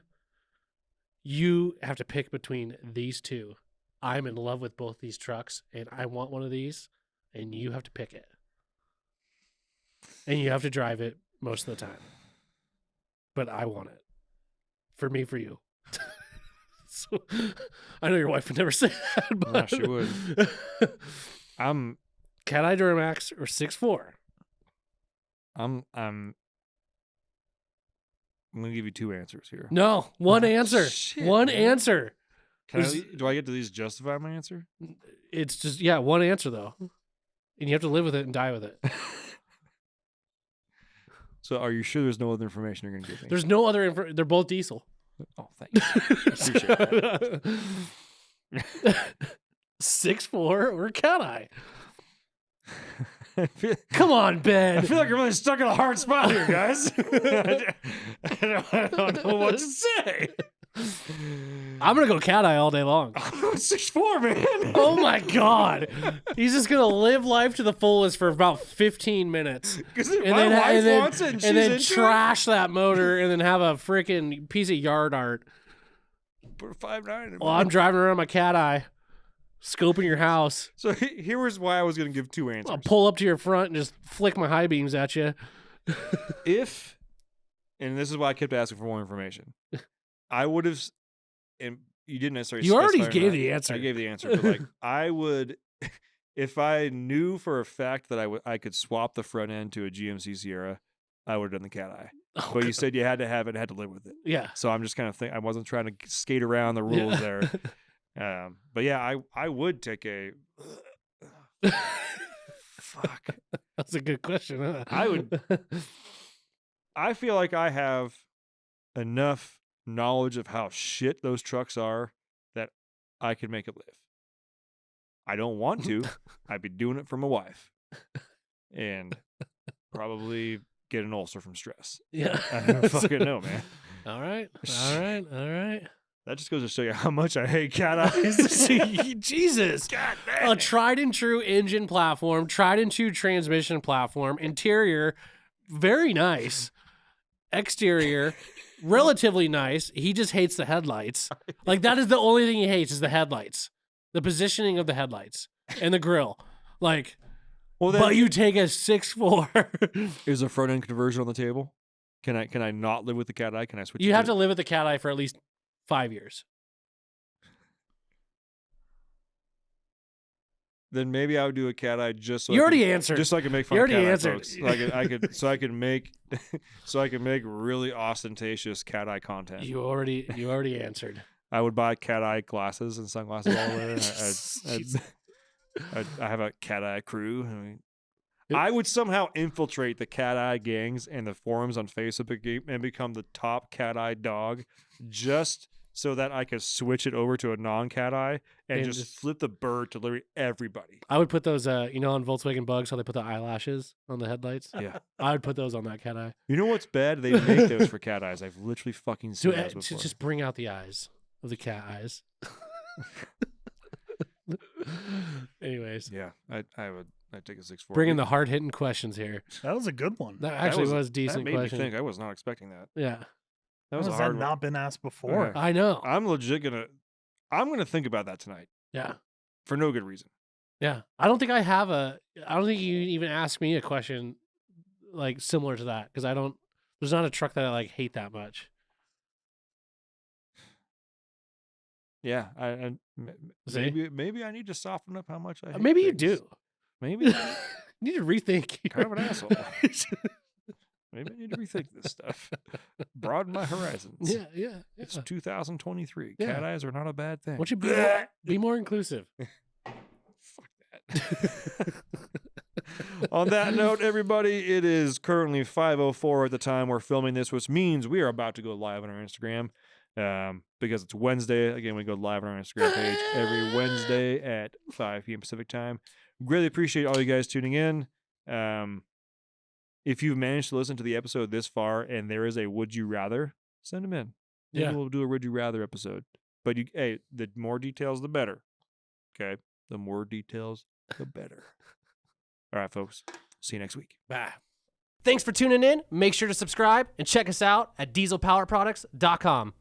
you have to pick between these two. I'm in love with both these trucks and I want one of these and you have to pick it. And you have to drive it most of the time. But I want it. For me, for you. So, I know your wife would never say that, but No, she would. I'm Cat Eye Duramax or 6'4"? I'm gonna give you two answers here. No, one Oh, answer. shit, One man. answer. Do I get to at least justify my answer? It's just one answer though, and you have to live with it and die with it. So are you sure there's no other information you're gonna give me? There's no other. They're both diesel. Oh, thanks. Appreciate that. 6'4" or Cat Eye. I feel, Come on, I Ben. feel like I'm really stuck in a hard spot here, guys. I don't know what to say. I'm gonna go Cat Eye all day long. I'm 6'4", man. Oh my god, he's just gonna live life to the fullest for about 15 minutes, Because and my then wife wants it, and she's and then into trash that motor, and then have a freaking piece of yard art. it. Put a 5'9" in Well, I'm driving around my Cat Eye, scoping your house. So here was why I was going to give two answers. I'll pull up to your front and just flick my high beams at you. If, and this is why I kept asking for more information, I would have, and you didn't necessarily. You already specify or gave not. the answer. I gave the answer, but like I would, if I knew for a fact that I could swap the front end to a GMC Sierra, I would have done the Cat Eye. Oh, But you God. said you had to have it, had to live with it. Yeah. So I'm just kind of I wasn't trying to skate around the rules there. But yeah, I would take a. Fuck. That's a good question. Huh? I would- I feel like I have enough knowledge of how shit those trucks are that I could make it live. I don't want to. I'd be doing it for my wife. And probably get an ulcer from stress. Yeah. I don't fucking know, man. All right. All right. All right. That just goes to show you how much I hate cat eyes. Jesus. God A damn. tried and true engine platform, tried and true transmission platform, interior, very nice. Exterior, relatively nice. He just hates the headlights. Like that is the only thing he hates is the headlights. The positioning of the headlights and the grill. Like, Well, then, but you take a 6'4". is a front end conversion on the table? Can I not live with the cat eye? Can I switch? You it have to live with the Cat Eye for at least 5 years. Then maybe I would do a cat eye just so You I already could, answered. just so I can make fun You of already cat eye answered. folks. So I can make really ostentatious cat eye content. You already answered. I would buy cat eye glasses and sunglasses all the way. I have a cat eye crew. I mean, I would somehow infiltrate the cat eye gangs and the forums on Facebook and become the top cat eye dog, just so that I could switch it over to a non-cat eye and And just just- flip the bird to literally everybody. I would put those, on Volkswagen Bugs, how they put the eyelashes on the headlights. Yeah. I would put those on that Cat Eye. You know what's bad? They make those for cat eyes. I've literally fucking seen those To before. just bring out the eyes of the cat eyes. Anyways, Yeah, I I take a 6'4". Bringing the hard hitting questions here. That was a good one. That actually was That decent made question. me think. I was not expecting that. Yeah, That was How a has hard that one. not been asked before? Okay. I know. I'm legit gonna. I'm gonna think about that tonight Yeah, for no good reason. yeah. I don't think I have a. I don't think you even asked me a question like similar to that because I don't. There's not a truck that I like hate that much. Yeah, See? maybe I need to soften up how much I. Hate Maybe you things. do. Maybe You need to rethink. kind of an asshole. Maybe I need to rethink this stuff. Broaden my horizons. yeah, yeah. It's 2023. Yeah. Cat eyes are not a bad thing. Why don't you be more inclusive? Fuck that. On that note, everybody, it is currently 5:04 at the time we're filming this, which means we are about to go live on our Instagram. Because it's Wednesday. Again, we go live on our Instagram page every Wednesday at 5 p.m. Pacific time. Really appreciate all you guys tuning in. If you've managed to listen to the episode this far and there is a would you rather, send them in. Maybe Yeah. we'll do a would you rather episode. But the more details, the better. Okay? The more details, the better. All right, folks. See you next week. Bye. Thanks for tuning in. Make sure to subscribe and check us out at dieselpowerproducts.com.